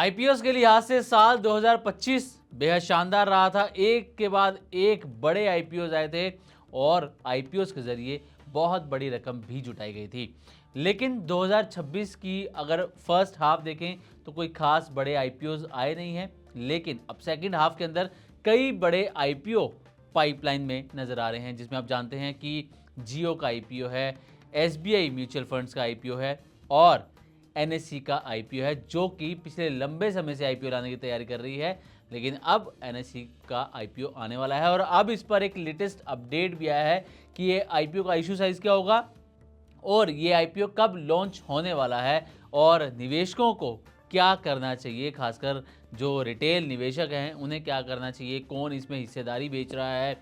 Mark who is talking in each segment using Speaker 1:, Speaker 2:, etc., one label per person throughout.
Speaker 1: IPOs के लिहाज से साल 2025 बेहद शानदार रहा था। एक के बाद एक बड़े आईपीओस आए थे और आईपीओस के जरिए बहुत बड़ी रकम भी जुटाई गई थी। लेकिन 2026 की अगर फर्स्ट हाफ देखें तो कोई खास बड़े आईपीओस आए नहीं हैं। लेकिन अब सेकंड हाफ के अंदर कई बड़े आईपीओ पाइपलाइन में नजर आ रहे हैं, जिसमें आप जानते हैं कि जियो का आईपीओ है, एसबीआई म्यूचुअल फंड्स का आईपीओ है और एनएससी का आईपीओ है, जो कि पिछले लंबे समय से आईपीओ लाने की तैयारी कर रही है। लेकिन अब एनएससी का आईपीओ आने वाला है और अब इस पर एक लेटेस्ट अपडेट भी आया है कि ये आईपीओ का इशू साइज क्या होगा और ये आईपीओ कब लॉन्च होने वाला है और निवेशकों को क्या करना चाहिए, खासकर जो रिटेल निवेशक हैं उन्हें क्या करना चाहिए, कौन इसमें हिस्सेदारी बेच रहा है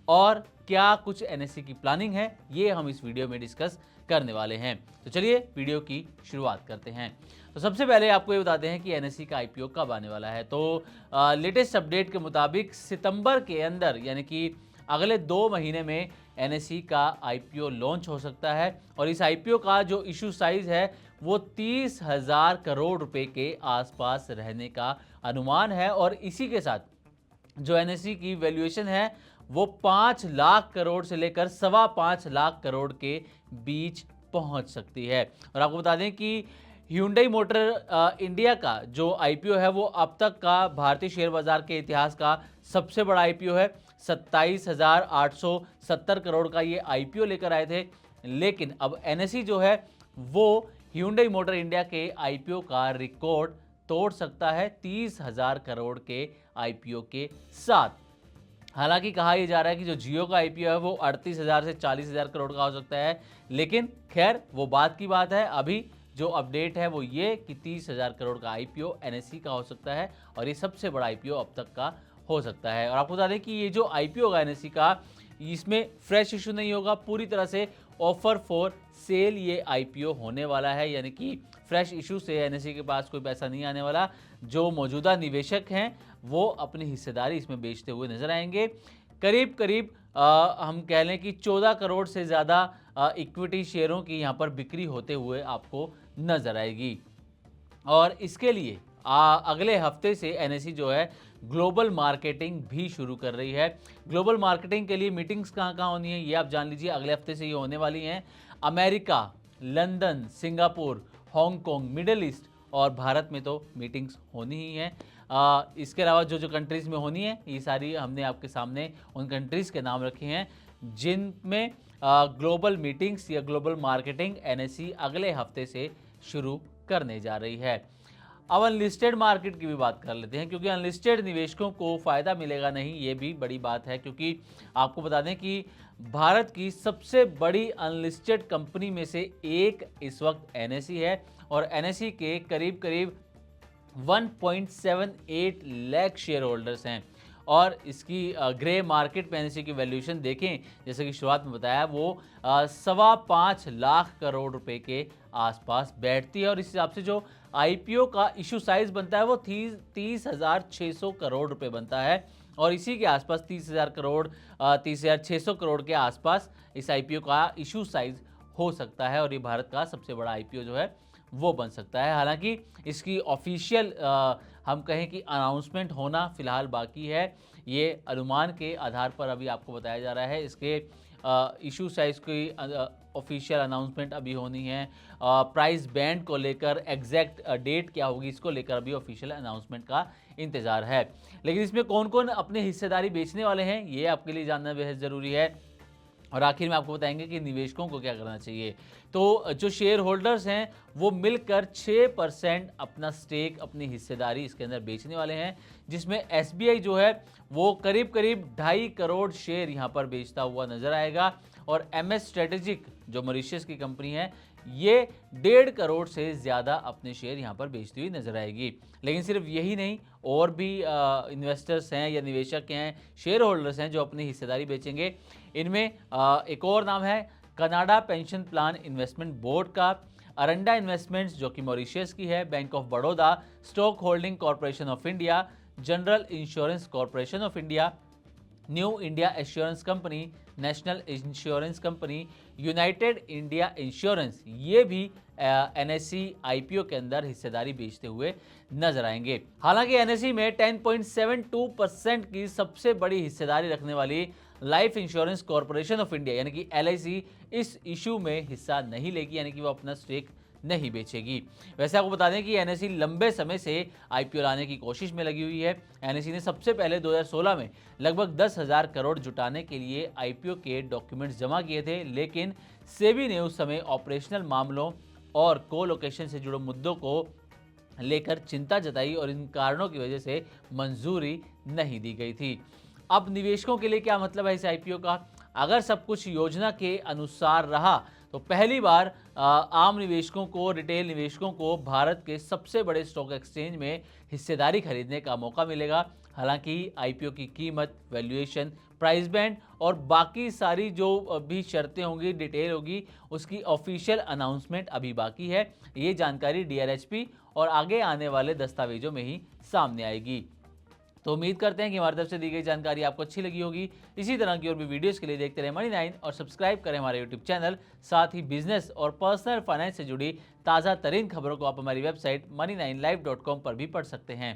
Speaker 1: और क्या कुछ एनएससी की प्लानिंग है, ये हम इस वीडियो में डिस्कस करने वाले हैं। तो चलिए वीडियो की शुरुआत करते हैं। तो सबसे पहले आपको ये बताते हैं कि एनएससी का आईपीओ कब आने वाला है। तो लेटेस्ट अपडेट के मुताबिक सितंबर के अंदर यानी कि अगले 2 महीने में एनएससी का आईपीओ लॉन्च हो सकता है और इस आईपीओ का जो इशू साइज है वो 30,000 करोड़ रुपए के आसपास रहने का अनुमान है और इसी के साथ जो एनएससी की वैल्यूएशन है वो 5 लाख करोड़ से लेकर 5.25 लाख करोड़ के बीच पहुंच सकती है। और आपको बता दें कि Hyundai मोटर इंडिया का जो आईपीओ है वो अब तक का भारतीय शेयर बाजार के इतिहास का सबसे बड़ा आईपीओ है। 27,870 करोड़ का ये आईपीओ लेकर आए थे। लेकिन अब एनएससी जो है वो Hyundai मोटर इंडिया के आईपीओ का रिकॉर्ड तोड़ सकता है 30,000 करोड़ के आईपीओ के साथ। हालांकि कहा यह जा रहा है कि जो जियो का आईपीओ है वो 38,000 से 40,000 करोड़ का हो सकता है। लेकिन खैर वो बात की बात है, अभी जो अपडेट है वो ये कि 30,000 करोड़ का आईपीओ एनएससी का हो सकता है और ये सबसे बड़ा आईपीओ अब तक का हो सकता है। और आपको बता दें कि ये जो आईपीओ होगा एनएससी का, इसमें फ्रेश इशू नहीं होगा, पूरी तरह से ऑफर फॉर सेल ये आईपीओ होने वाला है। यानी कि फ्रेश इशू से एनएससी के पास कोई पैसा नहीं आने वाला। जो मौजूदा निवेशक हैं वो अपनी हिस्सेदारी इसमें बेचते हुए नजर आएंगे। करीब करीब हम कह लें कि 14 करोड़ से ज़्यादा इक्विटी शेयरों की यहाँ पर बिक्री होते हुए आपको नजर आएगी। और इसके लिए अगले हफ्ते से एनएससी जो है ग्लोबल मार्केटिंग भी शुरू कर रही है। ग्लोबल मार्केटिंग के लिए मीटिंग्स कहाँ कहाँ होनी है ये आप जान लीजिए, अगले हफ्ते से ये होने वाली हैं। America, London, Singapore, Hong Kong, middle east और भारत में तो मीटिंग्स होनी ही हैं। इसके अलावा जो जो कंट्रीज़ में होनी है ये सारी हमने आपके सामने उन कंट्रीज़ के नाम रखे हैं जिनमें ग्लोबल मीटिंग्स या ग्लोबल मार्केटिंग एनएससी अगले हफ्ते से शुरू करने जा रही है। अब अनलिस्टेड मार्केट की भी बात कर लेते हैं, क्योंकि अनलिस्टेड निवेशकों को फ़ायदा मिलेगा नहीं ये भी बड़ी बात है। क्योंकि आपको बता दें कि भारत की सबसे बड़ी अनलिस्टेड कंपनी में से एक इस वक्त एनएससी है और एनएससी के करीब करीब 1.78 लाख शेयर होल्डर्स हैं और इसकी ग्रे मार्केट में एनएससी की वैल्यूएशन देखें, जैसे कि शुरुआत में बताया, वो 5.25 लाख करोड़ रुपए के आसपास बैठती है और इस हिसाब से जो आईपीओ का इशू साइज बनता है वो 30,600 करोड़ रुपए बनता है और इसी के आसपास 30,000 करोड़ 30,600 करोड़ के आसपास इस आईपीओ का इशू साइज हो सकता है और ये भारत का सबसे बड़ा आईपीओ जो है वो बन सकता है। हालांकि इसकी ऑफिशियल हम कहें कि अनाउंसमेंट होना फिलहाल बाकी है। ये अनुमान के आधार पर अभी आपको बताया जा रहा है। इसके इशू साइज की ऑफिशियल अनाउंसमेंट अभी होनी है। प्राइस बैंड को लेकर एग्जैक्ट डेट क्या होगी इसको लेकर अभी ऑफिशियल अनाउंसमेंट का इंतज़ार है। लेकिन इसमें कौन कौन अपनी हिस्सेदारी बेचने वाले हैं ये आपके लिए जानना बेहद ज़रूरी है। और आखिर में आपको बताएंगे कि निवेशकों को क्या करना चाहिए। तो जो शेयर होल्डर्स हैं वो मिलकर 6% अपना स्टेक, अपनी हिस्सेदारी इसके अंदर बेचने वाले हैं, जिसमें एसबीआई जो है वो करीब करीब 2.5 करोड़ शेयर यहाँ पर बेचता हुआ नजर आएगा और एमएस स्ट्रेटेजिक जो मॉरिशस की कंपनी है ये 1.5 करोड़ से ज़्यादा अपने शेयर यहाँ पर बेचती हुई नजर आएगी। लेकिन सिर्फ यही नहीं, और भी इन्वेस्टर्स हैं या निवेशक हैं, शेयर होल्डर्स हैं जो अपनी हिस्सेदारी बेचेंगे। इनमें एक और नाम है Canada pension plan investment board का, अरंडा इन्वेस्टमेंट्स जो कि मॉरिशस की है, bank of Baroda, stock holding corporation of India, general insurance corporation of India, new India assurance company, national insurance company, United India insurance, ये भी एनएसई आईपीओ के अंदर हिस्सेदारी बेचते हुए नजर आएंगे। हालांकि एनएसई में 10.72% की सबसे बड़ी हिस्सेदारी रखने वाली life insurance corporation of India यानी कि एलआईसी इस इशू में हिस्सा नहीं लेगी, यानी कि वो अपना स्टेक नहीं बेचेगी। वैसे आपको बता दें कि एनएसई लंबे समय से आईपीओ लाने की कोशिश में लगी हुई है। एनएसई ने सबसे पहले 2016 में लगभग 10,000 करोड़ जुटाने के लिए आईपीओ के डॉक्यूमेंट्स जमा किए थे, लेकिन सेबी ने उस समय ऑपरेशनल मामलों और कोलोकेशन से जुड़े मुद्दों को लेकर चिंता जताई और इन कारणों की वजह से मंजूरी नहीं दी गई थी। अब निवेशकों के लिए क्या मतलब है इस आईपीओ का? अगर सब कुछ योजना के अनुसार रहा तो पहली बार आम निवेशकों को, रिटेल निवेशकों को भारत के सबसे बड़े स्टॉक एक्सचेंज में हिस्सेदारी खरीदने का मौका मिलेगा। हालांकि आईपीओ की कीमत, वैल्यूएशन, प्राइस बैंड और बाकी सारी जो भी शर्तें होंगी, डिटेल होगी, उसकी ऑफिशियल अनाउंसमेंट अभी बाकी है। ये जानकारी डीआरएचपी और आगे आने वाले दस्तावेजों में ही सामने आएगी। तो उम्मीद करते हैं कि हमारी तरफ से दी गई जानकारी आपको अच्छी लगी होगी। इसी तरह की और भी वीडियोस के लिए देखते रहे मनी9 और सब्सक्राइब करें हमारे यूट्यूब चैनल। साथ ही बिजनेस और पर्सनल फाइनेंस से जुड़ी ताज़ा तरीन खबरों को आप हमारी वेबसाइट money9live.com पर भी पढ़ सकते हैं।